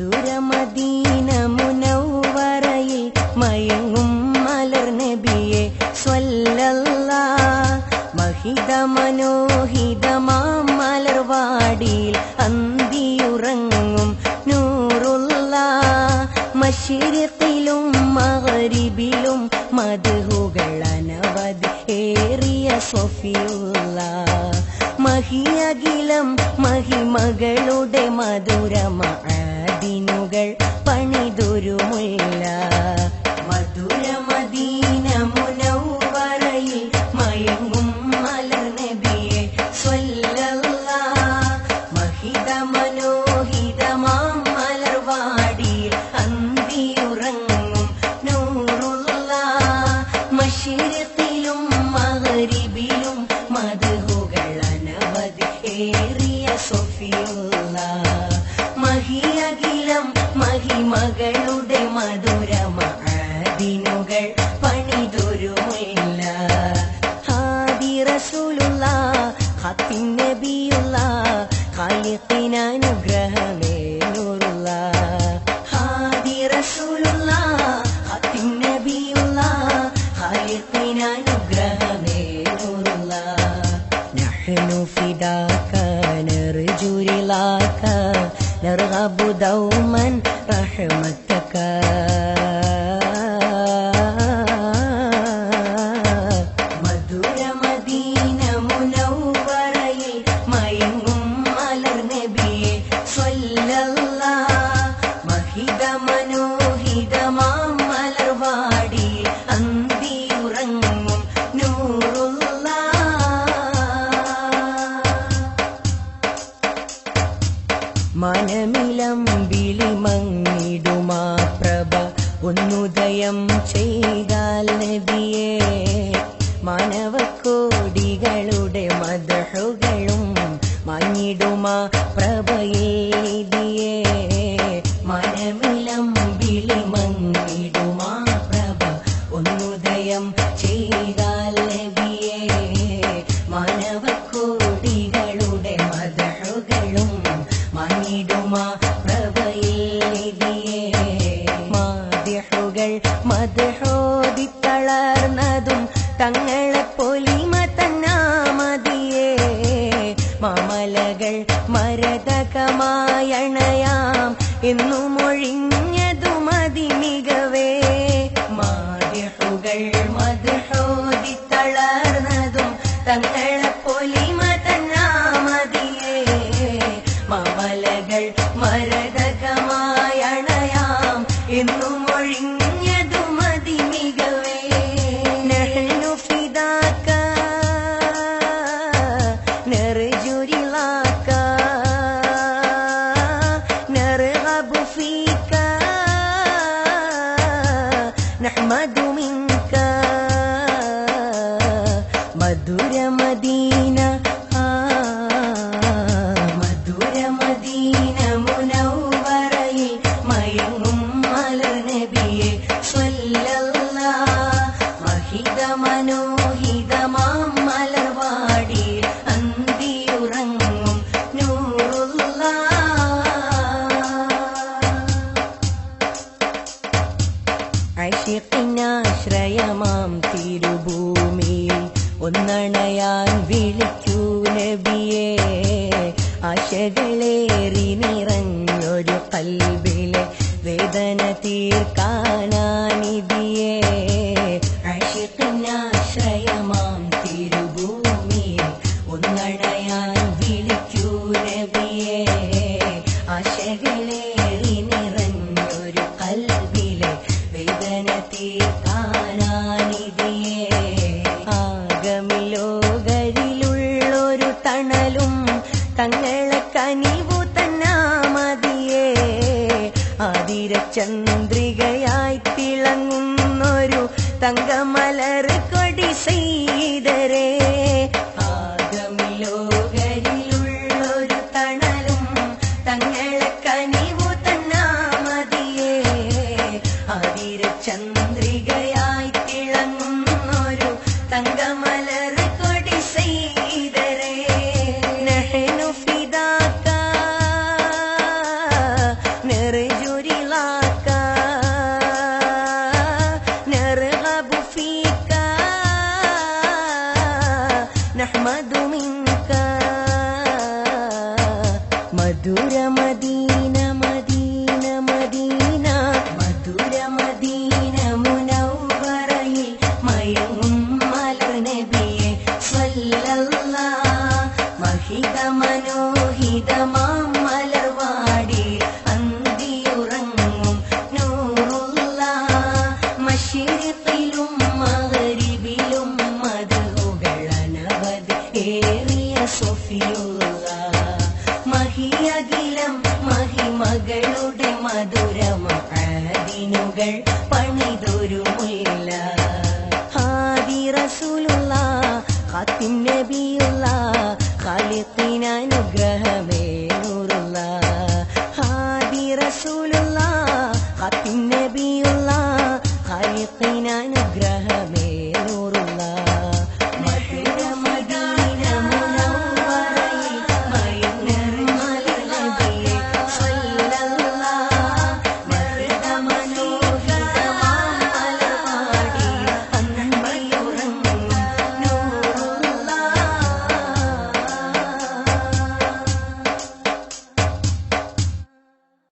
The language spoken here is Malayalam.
മധുരമദീന മുനവ്വറയിൽ മയങ്ങും മലർ നബിയെ സ്വല്ലല്ലാഹ്. മഹിത മനോഹിതമാം മലർവാടിയിൽ അന്തിയുറങ്ങും നൂറുല്ലാഹ്. മശ്രിഖിലും മഗ്രിബിലും മദ്ഹുകൾ അനവധി ഏറിയ സഫിയുല്ലാഹ്. മഹിയകിലം മഹിമകളുടെ മധുര മഅദിനുകൾ പണിതൊരുമുല്ല. മധുര മദീന മുനവ്വറയിൽ മയങ്ങും മലർ നബിയെ സ്വല്ലല്ലാഹ്. മഹിത മനോഹിതമാം മലർവാടിയിൽ അന്തിയുറങ്ങും നൂറുല്ലാഹ്. മശ്രിഖിലും മഗ്രിബിലും മദ്ഹുകൾ അനവധി ഏറിയ സഫിയുല്ലാഹ്. മഹിയകിലം മഹിമകളുടെ മധുര മഅദിനുകൾ പണിതൊരുമില്ല. ഹാദി റസൂലുള്ളാഹ് ഖാത്തിം നബിയുള്ളാഹ് ഖാലിഖിനനുഗ്രഹമേ നൂറുല്ലാഹ്. ഹാദി റസൂലുള്ളാഹ് ഖാത്തിം നബിയുള്ളാഹ് ഖാലിഖിനനുഗ്രഹമേ നൂറുല്ലാഹ്. നഹ്നു ഫിദാക നർജു റിളാക നർഗബു ദൗമൻ റഹ്മതക. മധുര മദീന മുനവ്വറയിൽ മയങ്ങും മലർ നബിയെ സ്വല്ലല്ലാഹ്. മഹിത മനോഹിതമാം മലർവാടിയിൽ അന്തിയുറങ്ങും മനമിലം വിളിമങ്ങിടുമാ പ്രഭ ഒന്നുദയം ചെയ്താൽ നബിയേ. മാനവക്കോടികളുടെ മദ്ഹുകളും മങ്ങിടുമാ പ്രഭയേദിയേ. മനമിലം വിളിമങ്ങിടുമാ പ്രഭ ഒന്നുദയം ചെയ്താൽ നബിയേ. മാനവക്കോടികളുടെ മദ്ഹുകളും മങ്ങിടുമാ പ്രഭയേദിയേ. മാദിഹുകൾ മദ്ഹോദി തളർന്നതും തങ്ങളെ പൊലിമ തന്നാമതിയേ. മാമലകൾ മരതകമായണയാം എന്നു മൊഴിഞ്ഞതു മതി മികവേ. മാദിഹുകൾ മദ്ഹോദി തളർന്നതും തങ്ങളെ പൊലിമ തന്നാമതിയേ. മാമലകൾ മരതകമായണയാം എന്നു മൊഴിഞ്ഞതു മതി മികവേ. നഹ്നു ഫിദാക നർജു റിളാക നർഗബു ഫീക നഹ്മദു മിൻക. മധുര മദീന മധുര മദീന മുനവ്വറയിൽ മയങ്ങും മലർ നബിയെ സ്വല്ലല്ലാഹ്. മഹിത മനോഹിതമാം മലർവാടിയിൽ അന്തിയുറങ്ങും നൂറുല്ലാഹ്. ആശിഖിനാശ്രയമാം തിരുഭൂമിയിൽ ഒന്നണയാൻ വിളിക്കൂ നബിയേ. ആശകളേറി നിറഞ്ഞൊരു കൽബിലെ വേദന തീർക്കാനാനിധിയേ. ആശിഖിനാശ്രയമാം തിരുഭൂമിയിൽ ഒന്നണയാൻ വിളിക്കൂ നബിയേ. ആശകളേറി നിറഞ്ഞൊരു കൽബിലെ വേദന തീർക്കാനാനിധിയേ. ആഗമിലോകരിലുള്ളൊരു തണലും തങ്ങളെ കനിവു തന്നാമതിയേ. ആതിരചന്ദ്രികയായി തിളങ്ങുന്നൊരു തങ്കമലർ കൊടി സയ്യിദരേ. ആഗമിലോകരിലുള്ളൊരു തണലും തങ്ങളെ കനിവു തന്നാമതിയേ. ആതിരചന്ദ്രികയായി തിളങ്ങുന്നൊരു തങ്കമലർ കൊടി സയ്യിദരേ. നഹ്നു ഫിദാ മക്ക മധുര മദീന മദീന മദീന മധുര മദീന മുനവ്വറയിൽ മയങ്ങും മലർ നബിയെ സ്വല്ലല്ലാഹ് മഹിത മനോഹിതമാം മലർവാടി അന്തിയുറങ്ങും നൂറുല്ലാഹ് മശ്രിഖിലും മഗ്രിബിലും മദ്ഹുകൾ അനവധി ഏറിയ സഫിയുല്ലാഹ് മഹിയകിലം മഹിമകളുടെ മധുരമാദിനുകൾ പണിതൊരു മുല്ല ഹാദി റസൂലുള്ളാഹ് ഖാത്തിം നബിയുള്ളാഹ് ഖാലിഖിനനുഗ്രഹമേ നൂറുല്ലാഹ് ഹാദി റസൂലുള്ളാഹ് ഖാത്തിം നബിയുള്ളാഹ് ഖാലിഖിനനുഗ്രഹമേ